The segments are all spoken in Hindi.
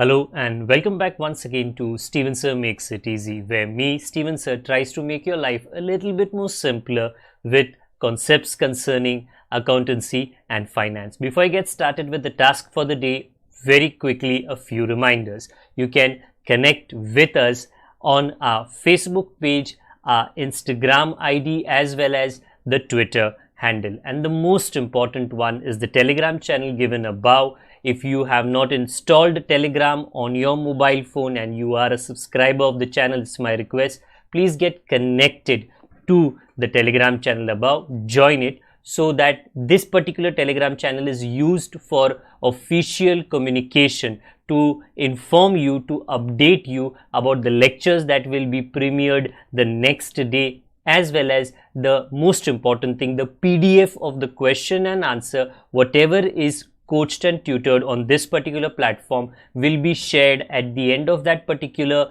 Hello and welcome back once again to Steven Sir Makes It Easy, where me, Steven Sir, tries to make your life a little bit more simpler with concepts concerning accountancy and finance. Before I get started with the task for the day, very quickly a few reminders. You can connect with us on our Facebook page, our Instagram ID, as well as the Twitter handle. And the most important one is the Telegram channel given above. If you have not installed Telegram on your mobile phone and you are a subscriber of the channel, it's my request, please get connected to the Telegram channel above, join it, so that this particular Telegram channel is used for official communication to inform you, to update you about the lectures that will be premiered the next day, as well as the most important thing, the PDF of the question and answer, whatever is coached and tutored on this particular platform will be shared at the end of that particular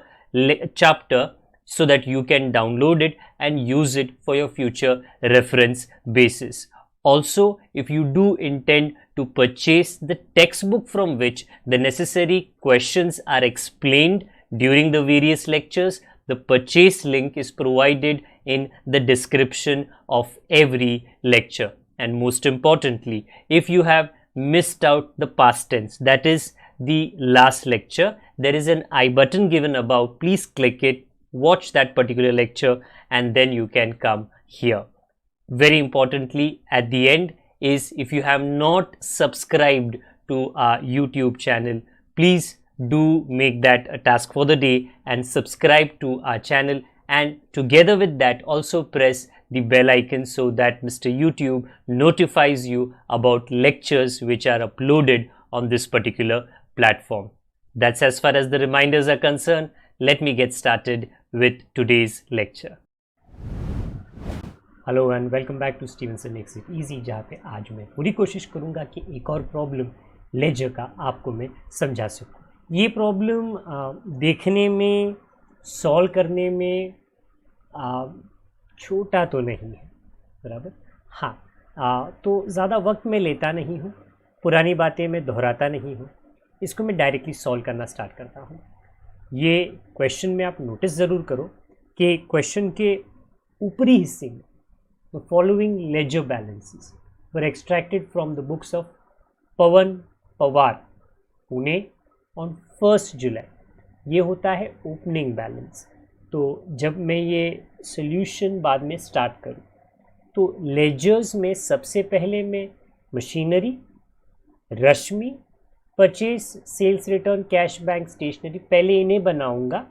chapter, so that you can download it and use it for your future reference basis. Also, if you do intend to purchase the textbook from which the necessary questions are explained during the various lectures, the purchase link is provided in the description of every lecture. And most importantly, if you have missed out the past tense, that is the last lecture, there is an I button given above. Please click it, watch that particular lecture, and then you can come here. Very importantly, at the end is, if you have not subscribed to our YouTube channel, please do make that a task for the day and subscribe to our channel, and together with that also press the bell icon so that Mr. YouTube notifies you about lectures which are uploaded on this particular platform. That's as far as the reminders are concerned. Let me get started with today's lecture. Hello and welcome back to Steven sir makes it easy, जहाँ पे आज मैं पूरी कोशिश करूँगा कि एक और प्रॉब्लम लेजर का आपको मैं समझा सकूँ। ये प्रॉब्लम देखने में, सॉल्व करने में छोटा तो नहीं है, बराबर। हाँ, तो ज़्यादा वक्त मैं लेता नहीं हूँ, पुरानी बातें मैं दोहराता नहीं हूँ, इसको मैं डायरेक्टली सॉल्व करना स्टार्ट करता हूँ। ये क्वेश्चन में आप नोटिस ज़रूर करो कि क्वेश्चन के ऊपरी हिस्से में the following ledger balances were extracted from the books of Pawan Pawar, Pune on 1st July। ये होता है ओपनिंग बैलेंस। तो जब मैं ये सॉल्यूशन बाद में स्टार्ट करूँ तो लेजर्स में सबसे पहले मैं machinery, Rashmi, purchase, sales return, cash bank, stationery, पहले इन्हें बनाऊंगा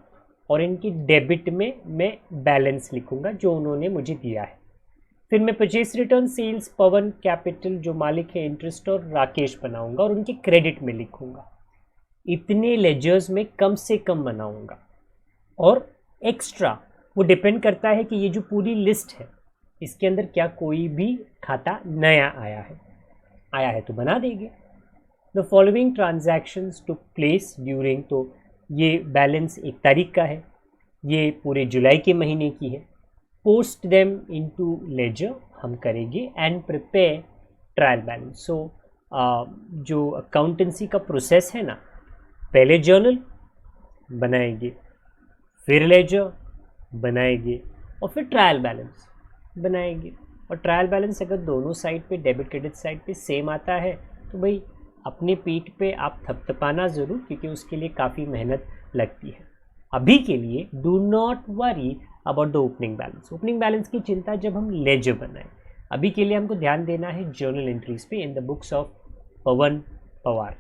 और इनकी डेबिट में मैं बैलेंस लिखूंगा जो उन्होंने मुझे दिया है। फिर मैं परचेज रिटर्न, सेल्स, पवन कैपिटल जो मालिक है, इंटरेस्ट और राकेश बनाऊंगा और उनके क्रेडिट में लिखूंगा। इतने लेजर्स में कम से कम बनाऊंगा, और एक्स्ट्रा वो डिपेंड करता है कि ये जो पूरी लिस्ट है इसके अंदर क्या कोई भी खाता नया आया है तो बना देंगे। The following transactions took place during, तो ये बैलेंस 1 तारीख का है, ये पूरे जुलाई के महीने की है। पोस्ट देम इनटू लेजर हम करेंगे एंड प्रिपेयर ट्रायल बैलेंस। सो जो अकाउंटेंसी का प्रोसेस है ना, पहले जर्नल बनाएंगे, फिर लेजर बनाएंगे और फिर ट्रायल बैलेंस बनाएंगे। और ट्रायल बैलेंस अगर दोनों साइड पे, डेबिट क्रेडिट साइड पे सेम आता है तो भाई अपने पीठ पे आप थपथपाना ज़रूर, क्योंकि उसके लिए काफ़ी मेहनत लगती है। अभी के लिए do not worry about the opening balance. Opening balance की चिंता जब हम लेजर बनाएं। अभी के लिए हमको ध्यान देना है जर्नल एंट्रीज पे। इन द बुक्स ऑफ पवन पवार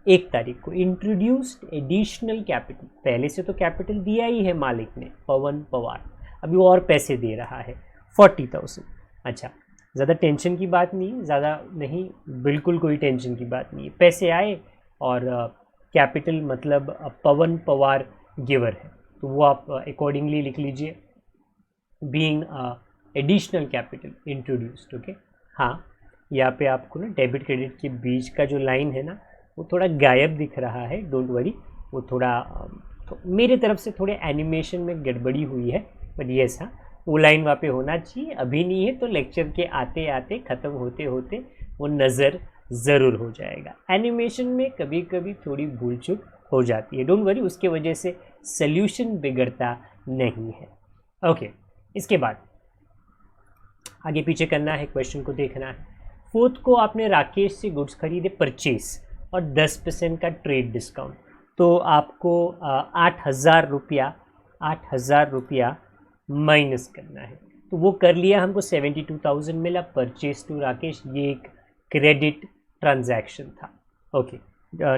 1 तारीख को इंट्रोड्यूस्ड एडिशनल कैपिटल, पहले से तो कैपिटल दिया ही है मालिक ने, पवन पवार, अभी वो और पैसे दे रहा है 40,000। अच्छा, ज़्यादा टेंशन की बात नहीं, ज़्यादा नहीं, बिल्कुल कोई टेंशन की बात नहीं है। पैसे आए और कैपिटल मतलब पवन पवार गिवर है, तो वो आप अकॉर्डिंगली लिख लीजिए, being additional capital introduced. Okay, हाँ, यहाँ पे आपको ना डेबिट क्रेडिट के बीच का जो लाइन है ना वो थोड़ा गायब दिख रहा है, डोंट वरी, वो थोड़ा मेरे तरफ से थोड़े एनिमेशन में गड़बड़ी हुई है, बट येस, हाँ, वो लाइन वहाँ पे होना चाहिए। अभी नहीं है तो लेक्चर के आते आते ख़त्म होते होते वो नज़र ज़रूर हो जाएगा। एनिमेशन में कभी कभी थोड़ी भूल चूक हो जाती है। डोंट वरी, उसके वजह से सल्यूशन बिगड़ता नहीं है। ओके, इसके बाद आगे पीछे करना है, क्वेश्चन को देखना है। फोर्थ को आपने राकेश से गुड्स खरीदे परचेस और 10% का ट्रेड डिस्काउंट, तो आपको 8,000 रुपया माइनस करना है। तो वो कर लिया, हमको 72,000 मिला। परचेस टू राकेश, ये एक क्रेडिट ट्रांजैक्शन था। ओके,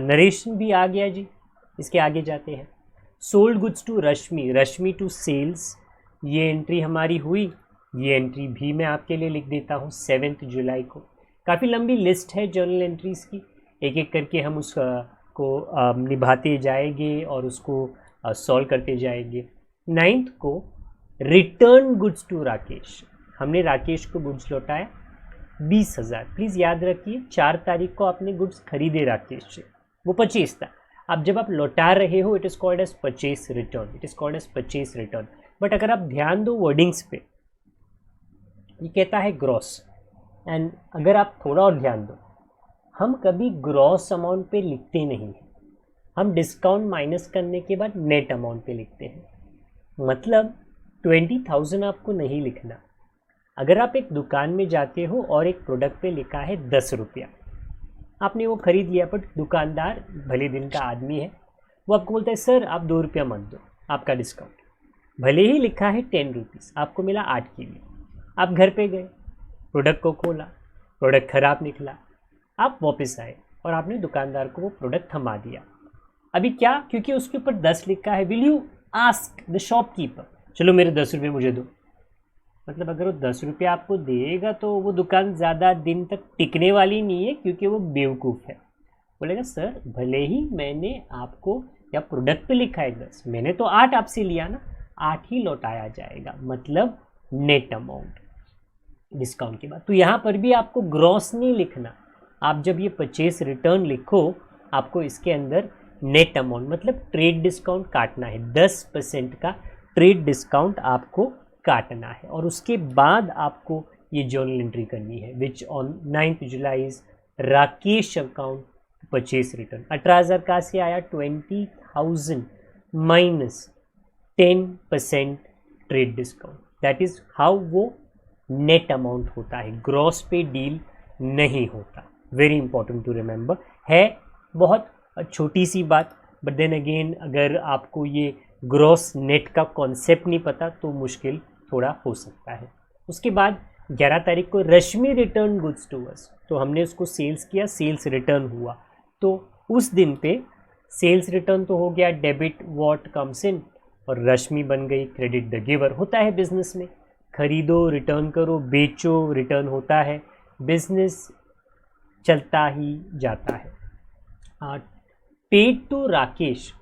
नरेशन भी आ गया जी। इसके आगे जाते हैं। Sold goods to Rashmi, Rashmi to sales, ये एंट्री हमारी हुई। ये एंट्री भी मैं आपके लिए लिख देता हूँ 7 जुलाई को। काफ़ी लंबी लिस्ट है जर्नल एंट्रीज़ की, एक एक करके हम को निभाते जाएंगे और उसको सॉल्व करते जाएंगे। 9th को रिटर्न गुड्स टू राकेश, हमने राकेश को गुड्स लौटाया 20,000। प्लीज़ याद रखिए 4 तारीख को आपने गुड्स खरीदे राकेश से, वो परचेज था। अब जब आप लौटा रहे हो, it is called as purchase return, it is called as purchase return. But अगर आप ध्यान दो वर्डिंग्स पे, ये कहता है ग्रॉस, एंड अगर आप थोड़ा और ध्यान दो, हम कभी ग्रॉस अमाउंट पे लिखते नहीं हैं, हम डिस्काउंट माइनस करने के बाद नेट अमाउंट पे लिखते हैं। मतलब 20,000 आपको नहीं लिखना। अगर आप एक दुकान में जाते हो और एक प्रोडक्ट पे लिखा है 10 रुपया, आपने वो खरीद लिया, बट दुकानदार भले दिन का आदमी है, वो आपको बोलता है सर आप 2 रुपया मत दो, आपका डिस्काउंट। भले ही लिखा है 10 रुपीज़, आपको मिला 8 के लिए। आप घर पे गए, प्रोडक्ट को खोला, प्रोडक्ट ख़राब निकला, आप वापस आए और आपने दुकानदार को वो प्रोडक्ट थमा दिया। अभी क्या, क्योंकि उसके ऊपर 10 लिखा है, will you ask the shopkeeper, चलो मेरे 10 रुपये मुझे दो। मतलब अगर वो 10 रुपये आपको देगा तो वो दुकान ज़्यादा दिन तक टिकने वाली नहीं है, क्योंकि वो बेवकूफ़ है। बोलेगा सर भले ही मैंने आपको या प्रोडक्ट पे लिखा है 10, मैंने तो 8 आपसे लिया ना, 8 ही लौटाया जाएगा, मतलब नेट अमाउंट डिस्काउंट के बाद। तो यहाँ पर भी आपको ग्रॉस नहीं लिखना। आप जब ये परचेस रिटर्न लिखो, आपको इसके अंदर नेट अमाउंट मतलब ट्रेड डिस्काउंट काटना है। 10% का ट्रेड डिस्काउंट आपको काटना है और उसके बाद आपको ये जर्नल एंट्री करनी है, which on 9th July is Rakesh account purchase return. 18,000 कहाँ से आया, 20,000 minus 10% trade discount, that is how वो नेट अमाउंट होता है, ग्रॉस पे डील नहीं होता। वेरी इंपॉर्टेंट टू रिमेंबर, है बहुत छोटी सी बात, बट देन अगेन अगर आपको ये ग्रॉस नेट का कॉन्सेप्ट नहीं पता तो मुश्किल थोड़ा हो सकता है। उसके बाद 11 तारीख को रश्मि रिटर्न गुड्स टू अस, तो हमने उसको सेल्स किया, सेल्स रिटर्न हुआ, तो उस दिन पे सेल्स रिटर्न तो हो गया, डेबिट व्हाट कम्स इन, और रश्मि बन गई क्रेडिट द गिवर। होता है बिजनेस में, खरीदो रिटर्न करो, बेचो रिटर्न होता है, बिजनेस चलता ही जाता है। पेड टू राकेश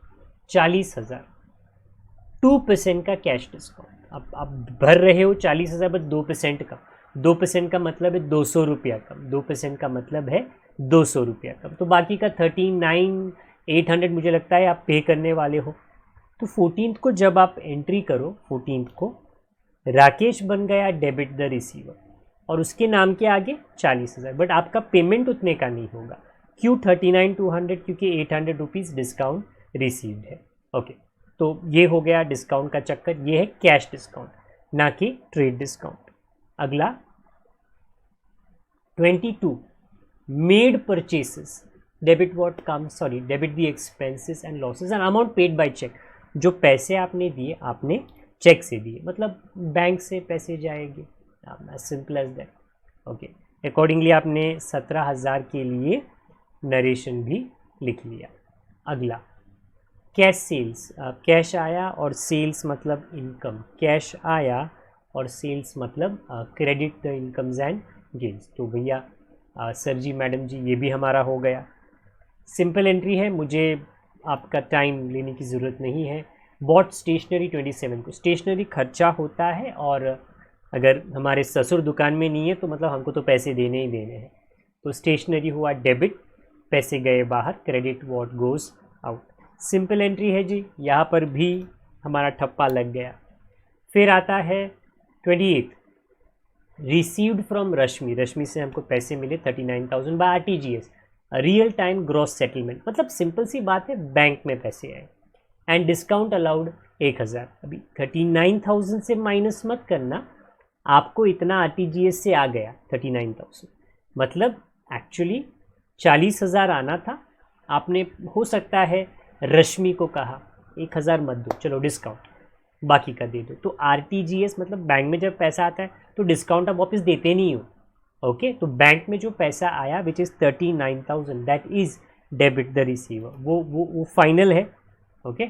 40,000, 2% का कैश डिस्काउंट। अब आप भर रहे हो 40,000 बस 2% का, 2% का मतलब है 200 रुपया कम, 2% का मतलब है 200 रुपया कम, तो बाकी का 39,800 मुझे लगता है आप पे करने वाले हो। तो 14th को जब आप एंट्री करो, 14th को राकेश बन गया डेबिट द रिसीवर और उसके नाम के आगे 40,000, बट आपका पेमेंट उतने का नहीं होगा। क्यों 39,200, क्योंकि 800 रुपीज़ डिस्काउंट रिसीव्ड है। ओके, तो ये हो गया डिस्काउंट का चक्कर, ये है कैश डिस्काउंट ना कि ट्रेड डिस्काउंट। अगला 22 made purchases, debit what come, sorry debit the expenses and losses and amount paid by cheque. जो पैसे आपने दिए आपने चेक से दिए, मतलब बैंक से पैसे जाएंगे, simple as that. Okay, accordingly आपने 17,000 के लिए नरेशन भी लिख लिया। अगला कैश सेल्स, कैश आया और सेल्स मतलब इनकम, कैश आया और सेल्स मतलब credit the incomes and gains. तो भैया सर जी मैडम जी ये भी हमारा हो गया। सिंपल एंट्री है, मुझे आपका टाइम लेने की ज़रूरत नहीं है। बॉट स्टेशनरी 27 को, स्टेशनरी खर्चा होता है और अगर हमारे ससुर दुकान में नहीं है तो मतलब हमको तो पैसे देने ही देने हैं, तो स्टेशनरी हुआ डेबिट, पैसे गए बाहर, credit what goes out. Simple entry है जी, यहाँ पर भी हमारा ठप्पा लग गया। फिर आता है 28 रिसीव्ड फ्रॉम रश्मि, रश्मि से हमको पैसे मिले 39,000 by RTGS, real time gross settlement, मतलब सिंपल सी बात है, बैंक में पैसे आए। And discount allowed 1000। अभी 39,000 से माइनस मत करना, आपको इतना आरटीजीएस से आ गया 39,000, मतलब एक्चुअली 40,000 आना था। आपने हो सकता है रश्मि को कहा 1000 मत दो, चलो डिस्काउंट बाकी का दे दो। तो आरटीजीएस मतलब बैंक में जब पैसा आता है तो डिस्काउंट आप वापस देते नहीं हो। ओके, तो बैंक में जो पैसा आया which is 39,000 that is debit the receiver, वो फाइनल है। ओके,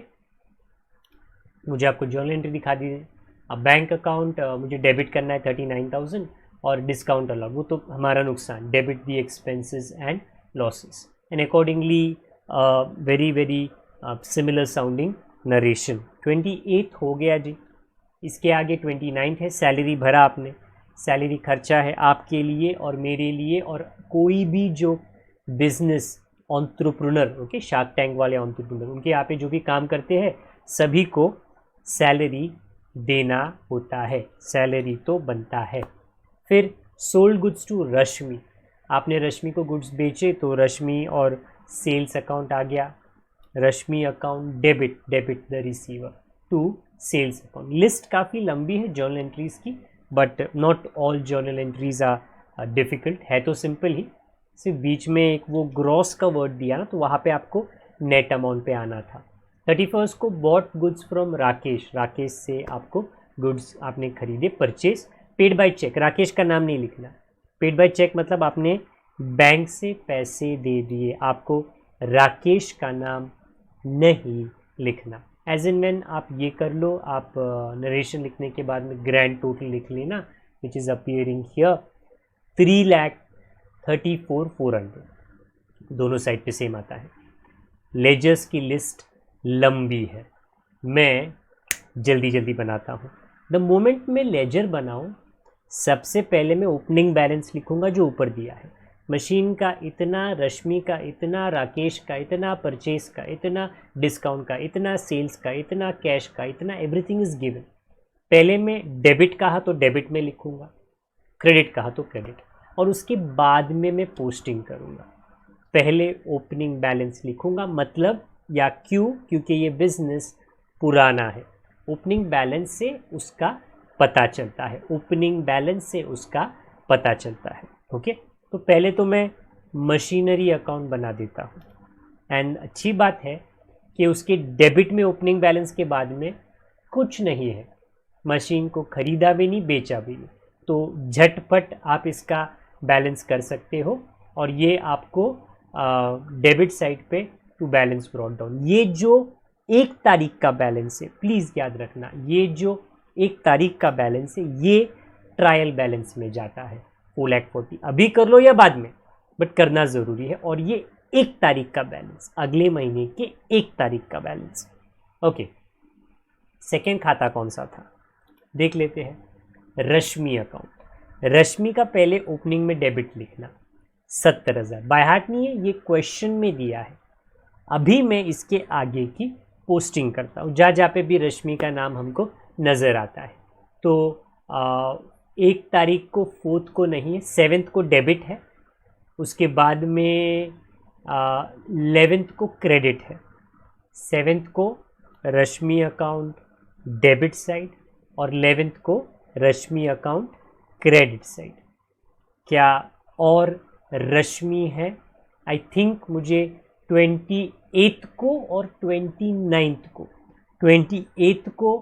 मुझे आपको जर्नल एंट्री दिखा दीजिए। अब बैंक अकाउंट मुझे डेबिट करना है 39,000 और डिस्काउंट अलाउड, वो तो हमारा नुकसान, debit the expenses and losses and accordingly very very similar sounding narration. 28 हो गया जी, इसके आगे 29 है। सैलरी भरा आपने, सैलरी खर्चा है आपके लिए और मेरे लिए और कोई भी जो business entrepreneur, okay, shark tank वाले एंटरप्रेन्योर, उनके यहाँ पे जो भी काम करते हैं सभी को सैलरी देना होता है, सैलरी तो बनता है। फिर सोल्ड गुड्स टू रश्मि, आपने रश्मि को गुड्स बेचे तो रश्मि और सेल्स अकाउंट आ गया। Rashmi account debit, debit the receiver to sales account. List काफ़ी लंबी है जर्नल एंट्रीज की, but not all journal entries are difficult, है तो सिंपल ही, सिर्फ बीच में एक वो ग्रॉस का वर्ड दिया ना, तो वहाँ पे आपको नेट अमाउंट पे आना था। 31 को bought goods from Rakesh, Rakesh से आपको गुड्स आपने खरीदे, purchase. Paid by cheque, Rakesh का नाम नहीं लिखना। पेड बाय चेक मतलब आपने बैंक से पैसे दे दिए, आपको राकेश का नाम नहीं लिखना। एज इन व्हेन आप ये कर लो, आप नरेशन लिखने के बाद में ग्रैंड टोटल लिख लेना विच इज़ अपीयरिंग हियर 3,34,400, दोनों साइड पे सेम आता है। लेजर्स की लिस्ट लंबी है, मैं जल्दी जल्दी बनाता हूँ। द मोमेंट में लेजर बनाऊँ, सबसे पहले मैं ओपनिंग बैलेंस लिखूँगा जो ऊपर दिया है, मशीन का इतना, रश्मि का इतना, राकेश का इतना, परचेज का इतना, डिस्काउंट का इतना, सेल्स का इतना, कैश का इतना, एवरीथिंग इज गिवन। पहले मैं डेबिट कहा तो डेबिट में लिखूँगा, क्रेडिट कहा तो क्रेडिट, और उसके बाद में मैं पोस्टिंग करूँगा। पहले ओपनिंग बैलेंस लिखूँगा, मतलब या क्यों, क्योंकि ये बिजनेस पुराना है, ओपनिंग बैलेंस से उसका पता चलता है, ओपनिंग बैलेंस से उसका पता चलता है। ओके, तो पहले तो मैं मशीनरी अकाउंट बना देता हूँ। एंड अच्छी बात है कि उसके डेबिट में ओपनिंग बैलेंस के बाद में कुछ नहीं है, मशीन को खरीदा भी नहीं, बेचा भी नहीं, तो झटपट आप इसका बैलेंस कर सकते हो और ये आपको डेबिट साइड पे टू बैलेंस ब्रॉट डाउन। ये जो 1 तारीख का बैलेंस है, प्लीज़ याद रखना, ये जो 1 तारीख का बैलेंस है ये ट्रायल बैलेंस में जाता है 4,40,000। अभी कर लो या बाद में, बट करना ज़रूरी है। और ये 1 तारीख का बैलेंस, अगले महीने के 1 तारीख का बैलेंस। ओके, सेकेंड खाता कौन सा था देख लेते हैं, रश्मि अकाउंट। रश्मि का पहले ओपनिंग में डेबिट लिखना 70,000, बाय हार्ट नहीं है, ये क्वेश्चन में दिया है। अभी मैं इसके आगे की पोस्टिंग करता हूँ, जहाँ पे भी रश्मि का नाम हमको नज़र आता है। तो 1 तारीख को, 4th को नहीं है, 7th को डेबिट है, उसके बाद में 11th को क्रेडिट है, 7th को रश्मि अकाउंट डेबिट साइड और 11th को रश्मि अकाउंट क्रेडिट साइड। क्या और रश्मि है? आई थिंक मुझे 28th को और 29th को, 28th को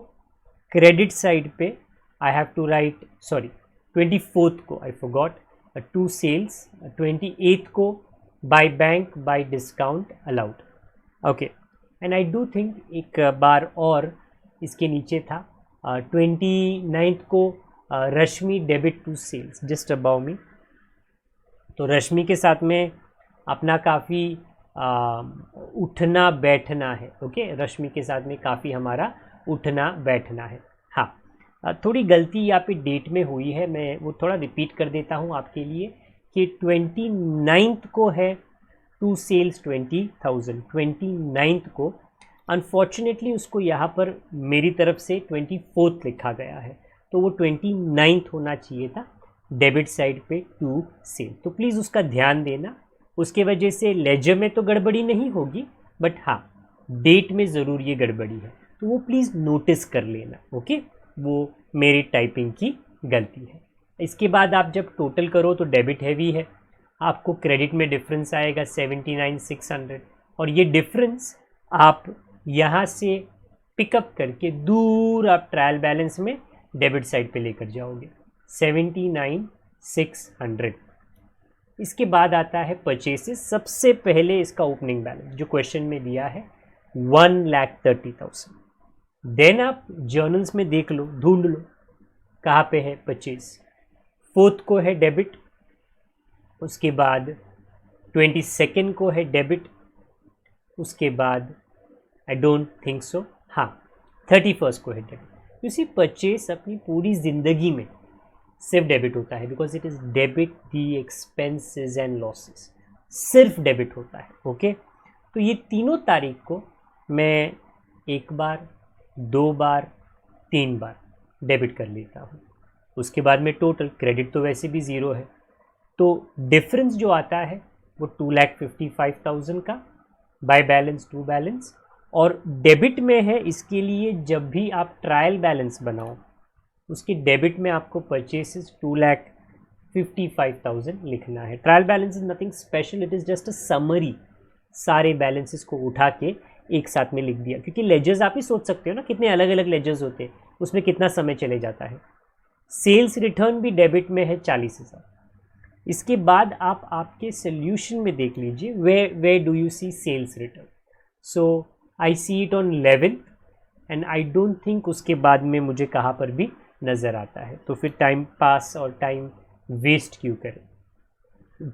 क्रेडिट साइड पे I have to write, sorry 24th को आई फॉरगॉट, 2 सेल्स, 28th को by bank by discount allowed. Okay, and I do think एक बार और इसके नीचे था 29th को Rashmi debit to sales just about me. तो रश्मि के साथ में अपना काफ़ी उठना बैठना है। ओके, रश्मि के साथ में काफ़ी हमारा उठना बैठना है। हाँ, थोड़ी गलती यहाँ पे डेट में हुई है, मैं वो थोड़ा रिपीट कर देता हूँ आपके लिए कि 29th को है टू सेल्स 20,000, 29th को। अनफॉर्चुनेटली उसको यहाँ पर मेरी तरफ से 24th लिखा गया है, तो वो 29th होना चाहिए था डेबिट साइड पे टू सेल। तो प्लीज़ उसका ध्यान देना, उसके वजह से लेजर में तो गड़बड़ी नहीं होगी, बट हाँ डेट में ज़रूर ये गड़बड़ी है, तो वो प्लीज़ नोटिस कर लेना। ओके, वो मेरी टाइपिंग की गलती है। इसके बाद आप जब टोटल करो तो डेबिट हैवी है, आपको क्रेडिट में डिफरेंस आएगा 79,600, और ये डिफरेंस आप यहाँ से पिकअप करके दूर आप ट्रायल बैलेंस में डेबिट साइड पे लेकर जाओगे 79,600। इसके बाद आता है परचेसेस। सबसे पहले इसका ओपनिंग बैलेंस जो क्वेश्चन में दिया है 1,30,000। देन आप जर्नल्स में देख लो, ढूंढ लो कहाँ पे है परचेज। 4th को है डेबिट, उसके बाद 22nd को है डेबिट, उसके बाद आई डोंट थिंक सो, हाँ 31st को है डेबिट। इसी परचेज अपनी पूरी ज़िंदगी में सिर्फ डेबिट होता है, because it is debit the expenses and losses, सिर्फ डेबिट होता है। ओके, तो ये तीनों तारीख को मैं 1 बार, 2 बार, 3 बार डेबिट कर लेता हूँ। उसके बाद में टोटल क्रेडिट तो वैसे भी ज़ीरो है, तो डिफरेंस जो आता है वो 2,55,000 का बाय बैलेंस टू बैलेंस, और डेबिट में है। इसके लिए जब भी आप ट्रायल बैलेंस बनाओ उसके डेबिट में आपको परचेसेस 2,55,000 लिखना है। Trial balance is nothing special, it is just a summary, सारे बैलेंसेस को उठा के एक साथ में लिख दिया, क्योंकि लेजर्स आप ही सोच सकते हो ना कितने अलग अलग लेजर्स होते हैं, उसमें कितना समय चले जाता है। सेल्स रिटर्न भी डेबिट में है 40,000। इसके बाद आप आपके सोल्यूशन में देख लीजिए we do you see sales return. So I see it on 11th and I don't think उसके बाद में मुझे कहाँ पर भी नज़र आता है, तो फिर टाइम पास और टाइम वेस्ट क्यों करें।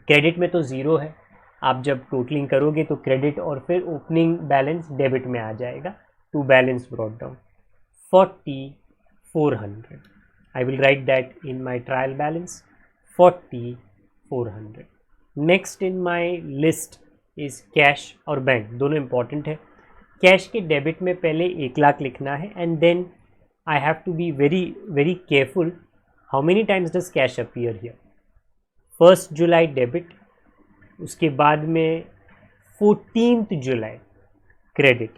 क्रेडिट में तो ज़ीरो है, आप जब टोटलिंग करोगे तो क्रेडिट और फिर ओपनिंग बैलेंस डेबिट में आ जाएगा। To balance brought down 4,400। I will write that in my trial balance 4,400। Next in my list is cash और बैंक, दोनों इंपॉर्टेंट है। कैश के डेबिट में पहले 1 लाख लिखना है, and then I have to be very careful how many times does cash appear here. 1st July debit, उसके बाद में 14th जुलाई क्रेडिट।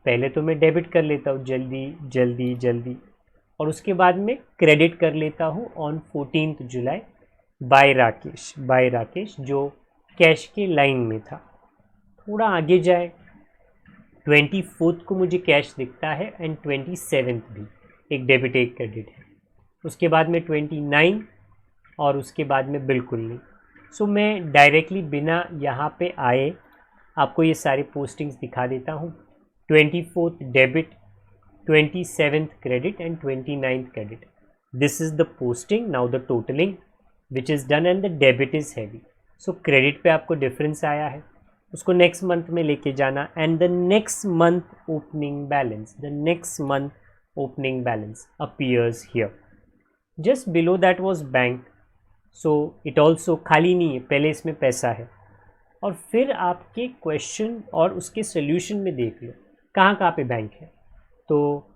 पहले तो मैं डेबिट कर लेता हूँ जल्दी जल्दी जल्दी, और उसके बाद में क्रेडिट कर लेता हूँ on 14th July bye Rakesh जो कैश के लाइन में था। थोड़ा आगे जाए 24th को मुझे कैश दिखता है, एंड 27th भी एक डेबिट एक क्रेडिट है। उसके बाद में 29 और उसके बाद में बिल्कुल नहीं। सो मैं डायरेक्टली बिना यहाँ पे आए आपको ये सारे पोस्टिंग्स दिखा देता हूँ। 24th debit, 27th credit and 29th credit. This is the posting. Now the totalling which is done and the debit is heavy. So credit पे आपको डिफरेंस आया है, उसको नेक्स्ट मंथ में लेके जाना, and the next month opening balance appears here. Just below that was bank, so it also खाली नहीं है, पहले इसमें पैसा है। और फिर आपके क्वेश्चन और उसके सोल्यूशन में देख लो कहाँ पे बैंक है। तो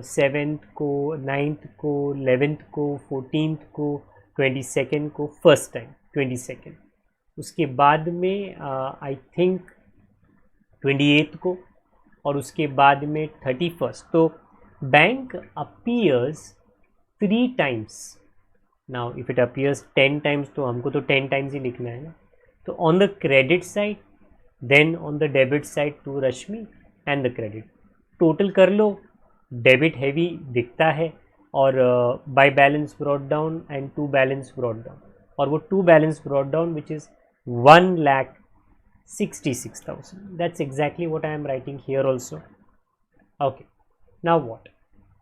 7th को, 9th को, 11th को, 14th को, 22nd को, फर्स्ट टाइम 22nd, उसके बाद में आई थिंक 28th को, और उसके बाद में 31st। तो bank appears 3 times। Now if it appears 10 times तो हमको तो 10 times ही लिखना है ना। तो on the credit side, then on the debit side to Rashmi and the credit. Total कर लो, डेबिट हैवी दिखता है, और by balance brought down and to balance brought down, और वो to balance brought down which is 1,66,000. That's exactly what I am writing here also. Okay, now what?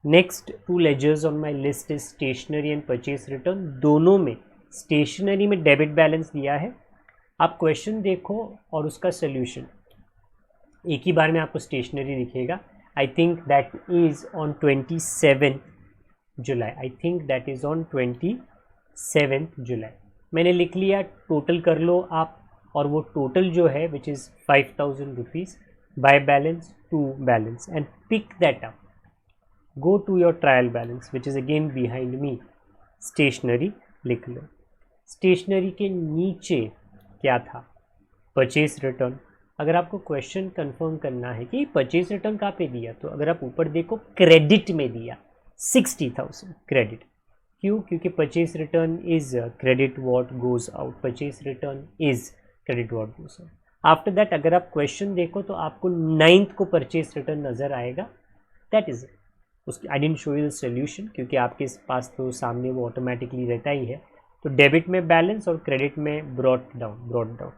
Next 2 ledgers on my list is stationery and purchase return. दोनों में stationery में डेबिट बैलेंस दिया है। आप क्वेश्चन देखो और उसका सोल्यूशन एक ही बार में आपको स्टेशनरी दिखेगा। I think that is on 27th जुलाई। मैंने लिख लिया, टोटल कर लो आप, और वो टोटल जो है which is 5,000 rupees by balance to balance, and pick that up, go to your trial balance which is again behind me. Stationery लिख लो। स्टेशनरी के नीचे क्या था, परचेज रिटर्न। अगर आपको क्वेश्चन कंफर्म करना है कि परचेज रिटर्न कहाँ पे दिया, तो अगर आप ऊपर देखो क्रेडिट में दिया 60,000 क्रेडिट। क्यों? क्योंकि purchase return is credit what goes out, purchase return is credit what goes out. After that अगर आप क्वेश्चन देखो तो आपको 9th को परचेज रिटर्न नजर आएगा, दैट इज उसकी। I didn't show you the solution क्योंकि आपके पास तो सामने वो ऑटोमेटिकली रहता ही है। तो डेबिट में बैलेंस और क्रेडिट में brought down.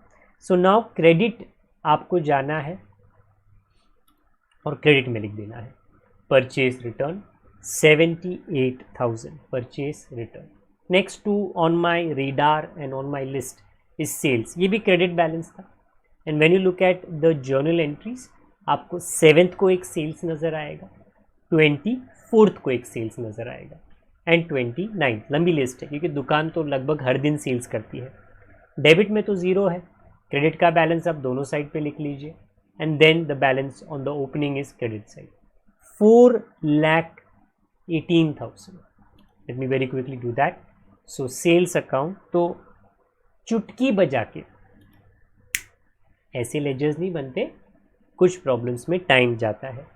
So now credit आपको जाना है और क्रेडिट में लिख देना है purchase return 78,000 purchase return. Next to on my radar and on my list is sales, ये भी क्रेडिट बैलेंस था। And when you look at the journal entries, आपको 7th को एक सेल्स नज़र आएगा, 24th को एक सेल्स नज़र आएगा एंड 29th। लंबी लिस्ट है क्योंकि दुकान तो लगभग हर दिन सेल्स करती है। डेबिट में तो ज़ीरो है, क्रेडिट का बैलेंस आप दोनों साइड पे लिख लीजिए and then the balance on the opening is credit side 4,18,000। Let me very quickly do that. So sales account, तो चुटकी बजा के ऐसे लेजर्स नहीं बनते, कुछ प्रॉब्लम्स में टाइम जाता है।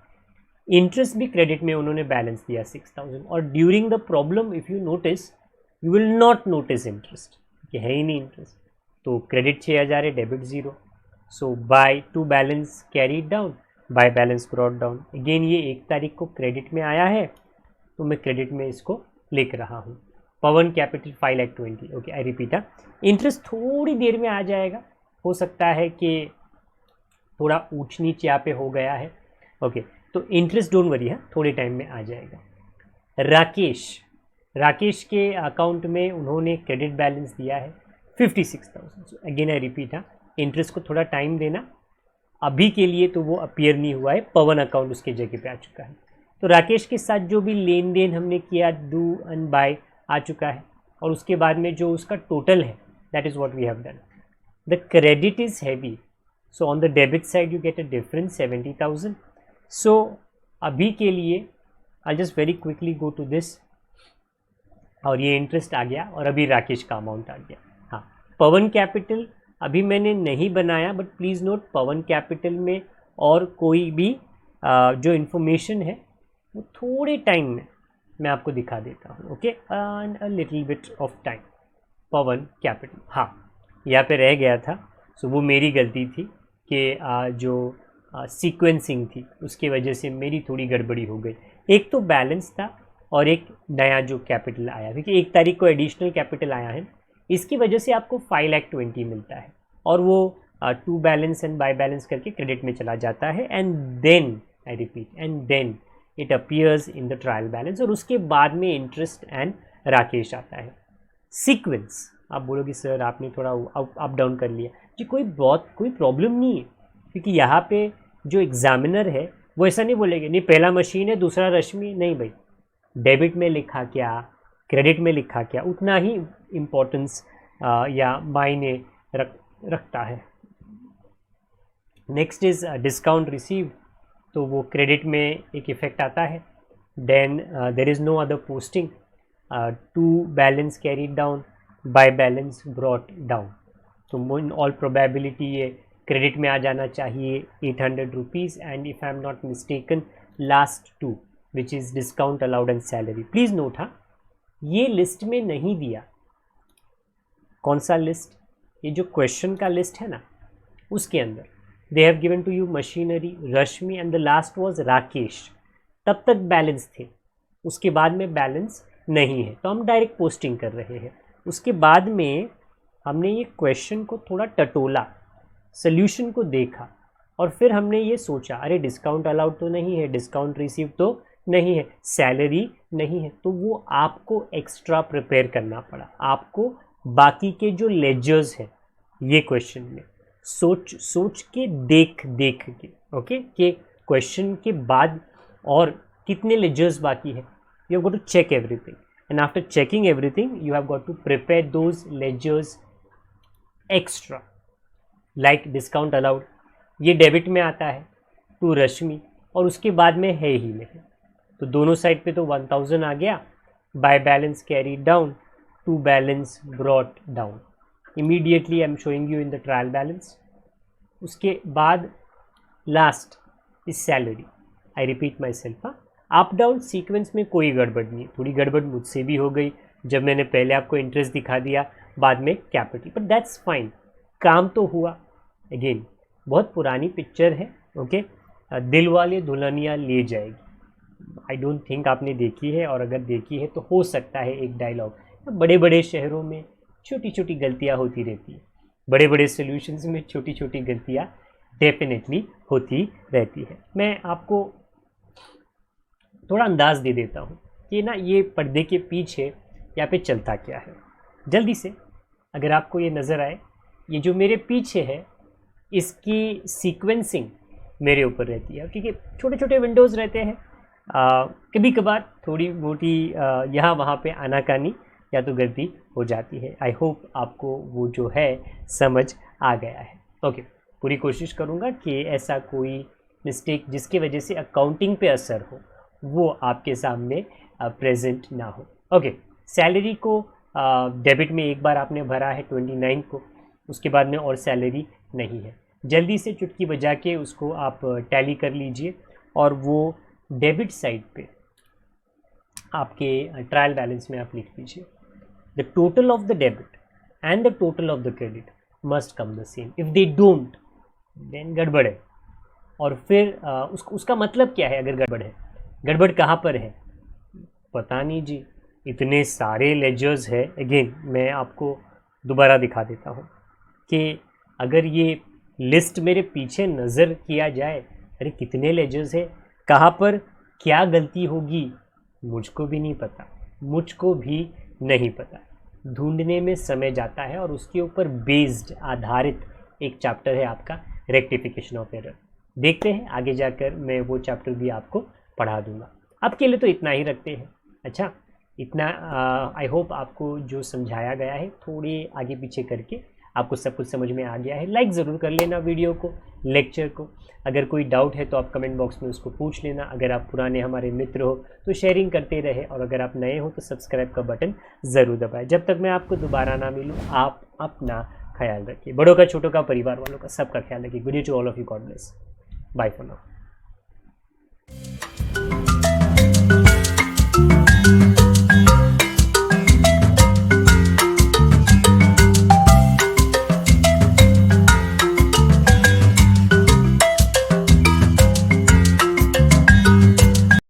इंटरेस्ट भी क्रेडिट में उन्होंने बैलेंस दिया 6,000 और during the problem if you notice you will not notice interest कि है ही नहीं इंटरेस्ट। तो क्रेडिट 6,000 है, debit 0। So by two balance carried down, by balance brought down. Again ये 1 तारीख को क्रेडिट में आया है तो मैं क्रेडिट में इसको लिख रहा हूँ। Pawan capital 5,20,000। Okay, I repeat, interest थोड़ी देर में आ जाएगा, हो सकता है कि थोड़ा ऊंच नीच यहाँ पे हो गया है। ओके, तो इंटरेस्ट डोंट वरी है, थोड़े टाइम में आ जाएगा। राकेश के अकाउंट में उन्होंने क्रेडिट बैलेंस दिया है 56,000। अगेन आई रिपीट, इंटरेस्ट को थोड़ा टाइम देना, अभी के लिए तो वो अपीयर नहीं हुआ है, पवन अकाउंट उसके जगह पे आ चुका है। तो राकेश के साथ जो भी लेन देन हमने किया डू एंड बाय आ चुका है और उसके बाद में जो उसका टोटल है that is what we have done. The credit is heavy, so on the debit side you get a difference 70,000। सो अभी के लिए I just very quickly go to this, और ये इंटरेस्ट आ गया और अभी राकेश का अमाउंट आ गया। हाँ, पवन कैपिटल अभी मैंने नहीं बनाया, but please note Pawan capital में और कोई भी जो इन्फॉर्मेशन है वो थोड़े टाइम में मैं आपको दिखा देता हूँ। Okay, and a little bit of time. Pawan capital, हाँ यहाँ पे रह गया था, सो वो मेरी गलती थी कि जो सीक्वेंसिंग थी उसकी वजह से मेरी थोड़ी गड़बड़ी हो गई। एक तो बैलेंस था और एक नया जो कैपिटल आया, क्योंकि 1 तारीख को एडिशनल कैपिटल आया है, इसकी वजह से आपको 5,20,000 मिलता है और वो to balance and by balance करके क्रेडिट में चला जाता है and then I repeat and then it appears in the trial balance, और उसके बाद में इंटरेस्ट एंड राकेश आता है। सीक्वेंस, आप बोलोगे सर आपने थोड़ा अप डाउन कर लिया जी, कोई प्रॉब्लम नहीं है, क्योंकि यहाँ पे जो एग्जामिनर है वो ऐसा नहीं बोलेगा नहीं पहला मशीन है दूसरा रश्मि, नहीं भाई, डेबिट में लिखा क्या क्रेडिट में लिखा क्या उतना ही इम्पोर्टेंस या मायने रखता है। नेक्स्ट इज डिस्काउंट रिसीव, तो वो क्रेडिट में एक इफेक्ट आता है। Then there is no other posting, to balance carried down, by balance brought down. तो इन ऑल प्रोबेबिलिटी ये क्रेडिट में आ जाना चाहिए 800 rupees, and if I am not mistaken last 2 which is discount allowed and salary. Please note, हाँ ये लिस्ट में नहीं दिया। कौन सा लिस्ट? ये जो क्वेश्चन का लिस्ट है ना उसके अंदर they have given to you machinery, Rashmi and the last was Rakesh. तब तक बैलेंस थे, उसके बाद में बैलेंस नहीं है, तो हम डायरेक्ट पोस्टिंग कर रहे हैं। उसके बाद में हमने ये क्वेश्चन को थोड़ा टटोला, सोल्यूशन को देखा और फिर हमने ये सोचा अरे डिस्काउंट अलाउड तो नहीं है, डिस्काउंट रिसीव तो नहीं है, सैलरी नहीं है, तो वो आपको एक्स्ट्रा प्रिपेयर करना पड़ा। आपको बाकी के जो लेजर्स हैं ये क्वेश्चन में सोच के देख के, ओके, कि क्वेश्चन के बाद और कितने लेजर्स बाकी है, you have got to check everything, and after checking everything you have got to prepare those ledgers extra. Like discount allowed, ये डेबिट में आता है टू रश्मि और उसके बाद में है ही नहीं, तो दोनों साइड पे तो 1000 आ गया, by balance carry down, to balance brought down. Immediately I am showing you in the trial balance. उसके बाद last is salary. I repeat myself, up down sequence में कोई गड़बड़ नहीं, थोड़ी गड़बड़ मुझसे भी हो गई जब मैंने पहले आपको इंटरेस्ट दिखा दिया, बाद में कैपिटल, बट दैट्स फाइन, काम तो हुआ। अगेन बहुत पुरानी पिक्चर है, ओके, दिल वाले दुल्हनिया ले जाएगी। आई डोंट थिंक आपने देखी है, और अगर देखी है तो हो सकता है एक डायलॉग। बड़े बड़े शहरों में छोटी छोटी गलतियाँ होती रहती है, बड़े बड़े सोल्यूशंस में छोटी छोटी गलतियाँ डेफिनेटली होती रहती है। मैं आपको थोड़ा अंदाज दे देता हूँ कि ना ये पर्दे के पीछे यहाँ पे चलता क्या है। जल्दी से अगर आपको ये नज़र आए, ये जो मेरे पीछे है इसकी सीक्वेंसिंग मेरे ऊपर रहती है, क्योंकि छोटे छोटे विंडोज़ रहते हैं, कभी कभार थोड़ी मोटी यहाँ वहाँ पे आनाकानी या तो गलती हो जाती है। आई होप आपको वो जो है समझ आ गया है। ओके, पूरी कोशिश करूँगा कि ऐसा कोई मिस्टेक जिसकी वजह से अकाउंटिंग पे असर हो वो आपके सामने प्रेजेंट ना हो। ओके, सैलरी को डेबिट में एक बार आपने भरा है 29 को, उसके बाद में और सैलरी नहीं है। जल्दी से चुटकी बजा के उसको आप टैली कर लीजिए, और वो डेबिट साइड पे आपके ट्रायल बैलेंस में आप लिख दीजिए, the total of the debit and the total of the credit must come the same, if they don't then गड़बड़ है। और फिर उसका मतलब क्या है अगर गड़बड़ है? गड़बड़ कहाँ पर है? पता नहीं जी, इतने सारे लेजर्स है। अगेन मैं आपको दोबारा दिखा देता हूँ कि अगर ये लिस्ट मेरे पीछे नज़र किया जाए, अरे कितने लेजर्स है, कहाँ पर क्या गलती होगी मुझको भी नहीं पता, मुझको भी नहीं पता। ढूंढने में समय जाता है, और उसके ऊपर बेस्ड आधारित एक चैप्टर है आपका रेक्टिफिकेशन ऑफ एरर। देखते हैं आगे जाकर मैं वो चैप्टर भी आपको पढ़ा दूंगा। अब के लिए तो इतना ही रखते हैं। अच्छा, इतना आई होप आपको जो समझाया गया है थोड़ी आगे पीछे करके आपको सब कुछ समझ में आ गया है। लाइक ज़रूर कर लेना वीडियो को, लेक्चर को। अगर कोई डाउट है तो आप कमेंट बॉक्स में उसको पूछ लेना। अगर आप पुराने हमारे मित्र हो तो शेयरिंग करते रहे, और अगर आप नए हो तो सब्सक्राइब का बटन ज़रूर दबाएं। जब तक मैं आपको दोबारा ना मिलूँ, आप अपना ख्याल रखिए, बड़ों का छोटों का परिवार वालों का सबका ख्याल रखिए। Good day to all of you, God bless, bye for now.